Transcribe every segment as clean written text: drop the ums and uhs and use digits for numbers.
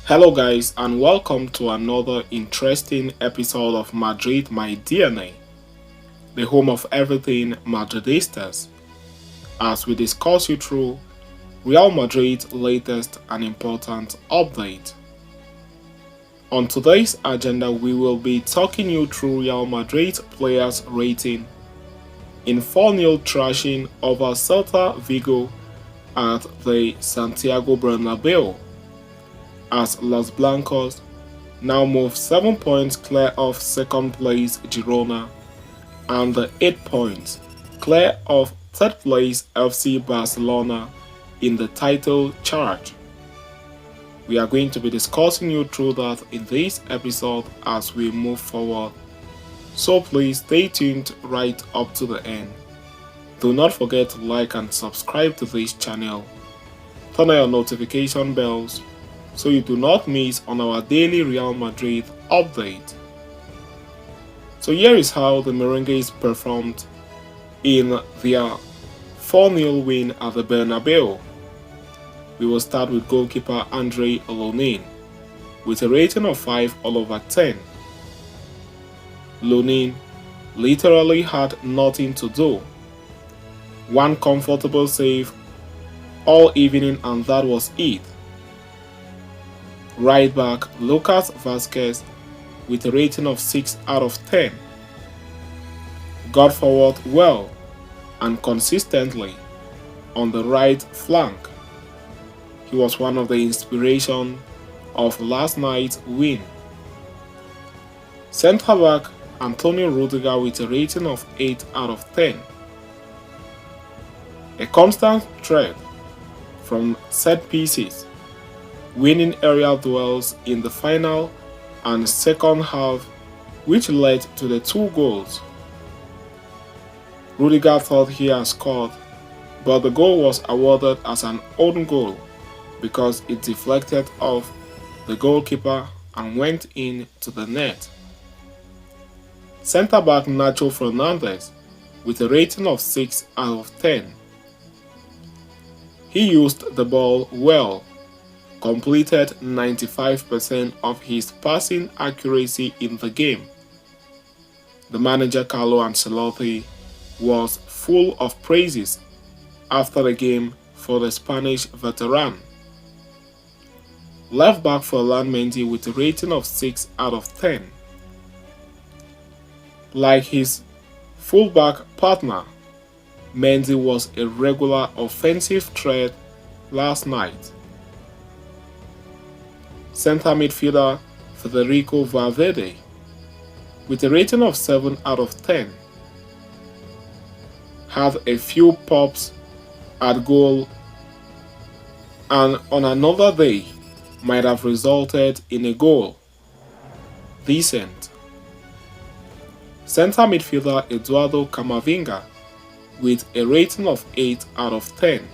Hello, guys, and welcome to another interesting episode of Madrid, my DNA, the home of everything Madridistas, as we discuss you through Real Madrid's latest and important update. On today's agenda, we will be talking you through Real Madrid's players' rating in 4-0 thrashing over Celta Vigo at the Santiago Bernabeu, as Los Blancos now move 7 points clear of second place Girona and 8 points clear of third place FC Barcelona in the title charge. We are going to be discussing you through that in this episode as we move forward, so please stay tuned right up to the end. Do not forget to like and subscribe to this channel. Turn on your notification bells so you do not miss on our daily Real Madrid update. So here is how the Merengues performed in their 4-0 win at the Bernabeu. We will start with goalkeeper Andre Lonin with a rating of 5/10. Lonin literally had nothing to do. One comfortable save all evening and that was it. Right back Lucas Vazquez with a rating of 6/10. Got forward well and consistently on the right flank. He was one of the inspiration of last night's win. Centre back Antonio Rudiger with a rating of 8/10. A constant threat from set pieces, winning aerial duels in the final and second half, which led to the 2 goals. Rudiger thought he had scored, but the goal was awarded as an own goal because it deflected off the goalkeeper and went into the net. Centre-back Nacho Fernandez with a rating of 6/10. He used the ball well, completed 95% of his passing accuracy in the game. The manager Carlo Ancelotti was full of praises after the game for the Spanish veteran. Left back Ferland Mendy with a rating of 6/10. Like his fullback partner, Mendy was a regular offensive threat last night. Centre midfielder Federico Valverde with a rating of 7/10 had a few pops at goal and on another day might have resulted in a goal. Decent. Centre midfielder Eduardo Camavinga with a rating of 8/10.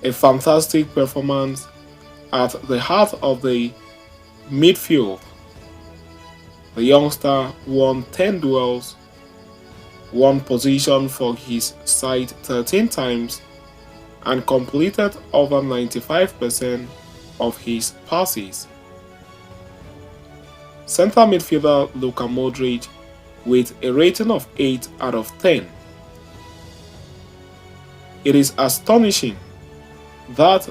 A fantastic performance at the heart of the midfield. The youngster won 10 duels, won position for his side 13 times, and completed over 95% of his passes. Centre midfielder Luka Modric with a rating of 8/10. It is astonishing that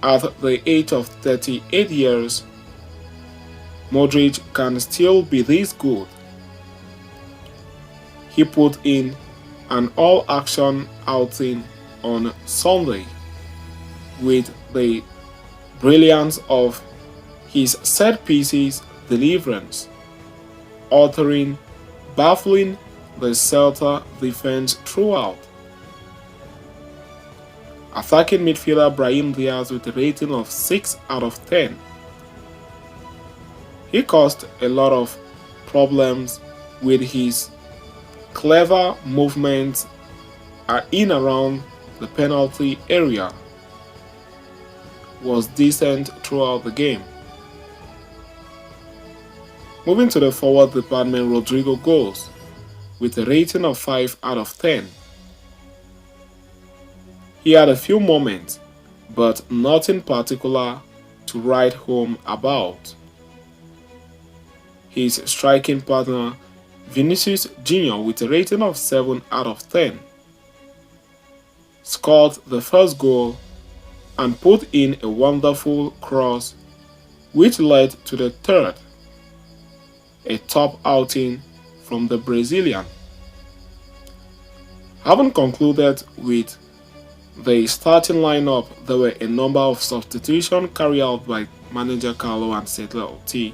at the age of 38 years, Modric can still be this good. He put in an all-action outing on Sunday with the brilliance of his set pieces deliverance, baffling the Celta defense throughout. Attacking midfielder Brahim Diaz with a rating of 6/10. He caused a lot of problems with his clever movements in around the penalty area. Was decent throughout the game. Moving to the forward department, Rodrigo goals with a rating of 5/10. He had a few moments but nothing particular to write home about. His striking partner, Vinicius Jr., with a rating of 7 out of 10, scored the first goal and put in a wonderful cross which led to the third, a top outing from the Brazilian. Having concluded with the starting lineup, there were a number of substitutions carried out by manager Carlo Ancelotti,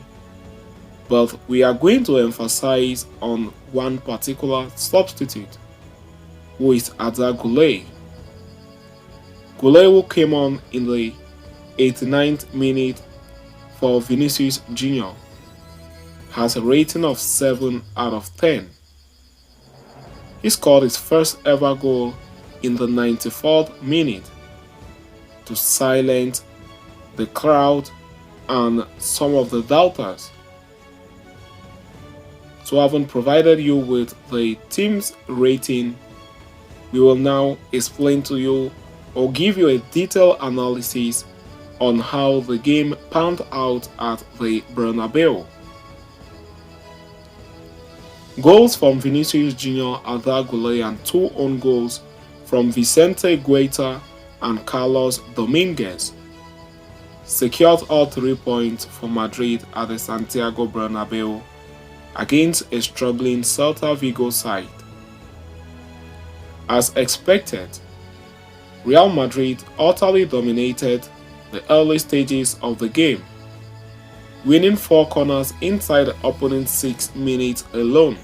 but we are going to emphasize on one particular substitute, who is Arda Guler. Guler, who came on in the 89th minute for Vinicius Jr., has a rating of 7 out of 10. He scored his first ever goal in the 94th minute to silence the crowd and some of the doubters. So, having provided you with the team's rating, we will now explain to you or give you a detailed analysis on how the game panned out at the Bernabeu. Goals from Vinicius Jr., Arda Guler, and 2 own goals from Vicente Guaita and Carlos Dominguez secured all 3 points for Madrid at the Santiago Bernabeu against a struggling Celta Vigo side. As expected, Real Madrid utterly dominated the early stages of the game, winning 4 corners inside the opening 6 minutes alone.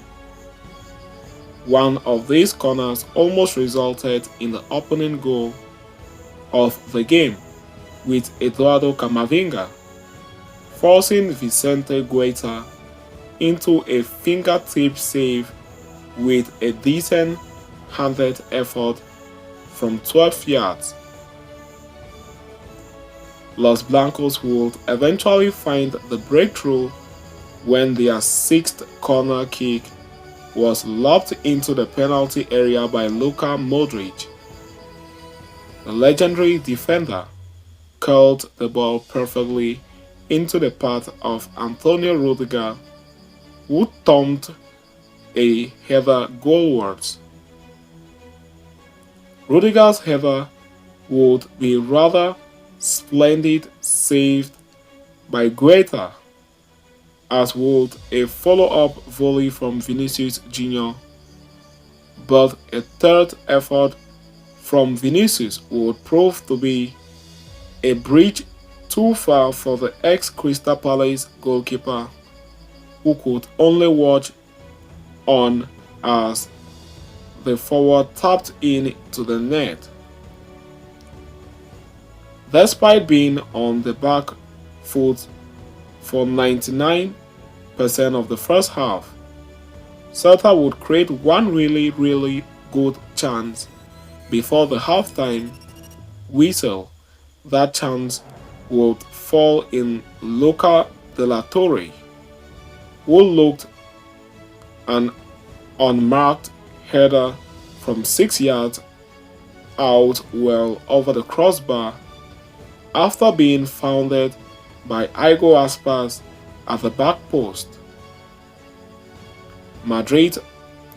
One of these corners almost resulted in the opening goal of the game, with Eduardo Camavinga forcing Vicente Guaita into a fingertip save with a decent handed effort from 12 yards. Los Blancos would eventually find the breakthrough when their 6th corner kick was lobbed into the penalty area by Luka Modric. The legendary defender curled the ball perfectly into the path of Antonio Rudiger, who thumped a header goalwards. Rudiger's header would be rather splendid saved by Guaita, as would a follow-up volley from Vinicius Jr., but a third effort from Vinicius would prove to be a bridge too far for the ex-Crystal Palace goalkeeper, who could only watch on as the forward tapped in to the net. Despite being on the back foot for 99% of the first half, Celta would create one really good chance before the halftime whistle. That chance would fall in Luca de la Torre, who looked an unmarked header from 6 yards out well over the crossbar after being founded by Iago Aspas at the back post. Madrid's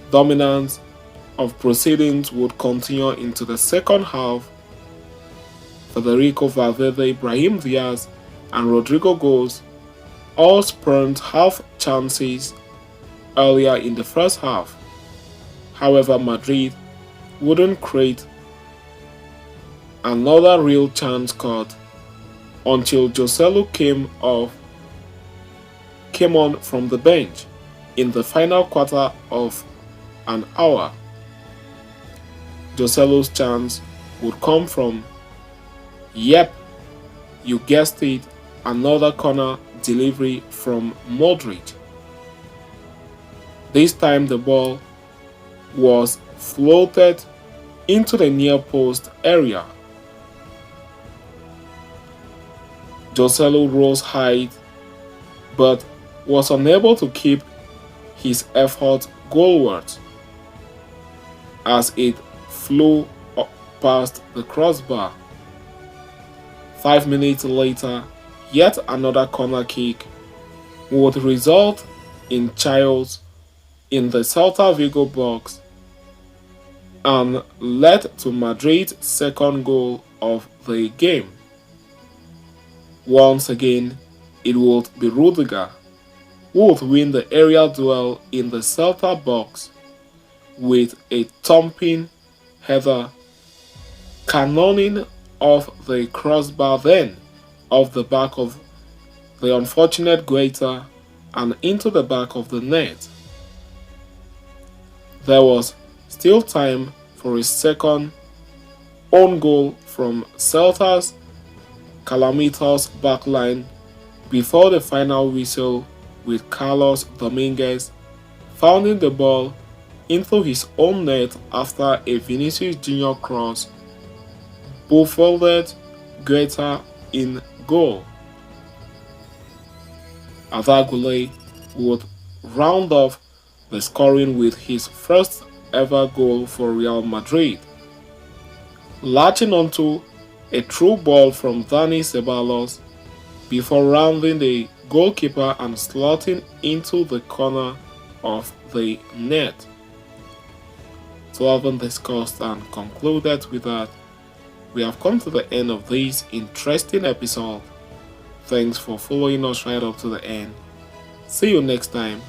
dominance of proceedings would continue into the second half. Federico Valverde, Brahim Diaz, and Rodrigo goals all spurned half chances earlier in the first half. However, Madrid wouldn't create another real chance caught until Joselu came on from the bench in the final quarter of an hour. Joselu's chance would come from, yep, you guessed it, another corner delivery from Modric. This time the ball was floated into the near post area. Joselu rose high but was unable to keep his effort goalwards as it flew past the crossbar. 5 minutes later, yet another corner kick would result in chaos in the Celta Vigo box and led to Madrid's second goal of the game. Once again, it would be Rudiger who would win the aerial duel in the Celta box with a thumping header cannoning off the crossbar, then off the back of the unfortunate Guaita and into the back of the net. There was still time for a second own goal from Celta's calamitous backline before the final whistle, with Carlos Dominguez fouling the ball into his own net after a Vinicius Junior cross buffeted Guaita in goal. Arda Guler would round off the scoring with his first ever goal for Real Madrid, latching onto a through ball from Dani Ceballos before rounding the goalkeeper and slotting into the corner of the net. So having discussed and concluded with that, we have come to the end of this interesting episode. Thanks for following us right up to the end. See you next time,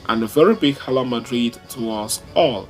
and a very big Hello Madrid to us all.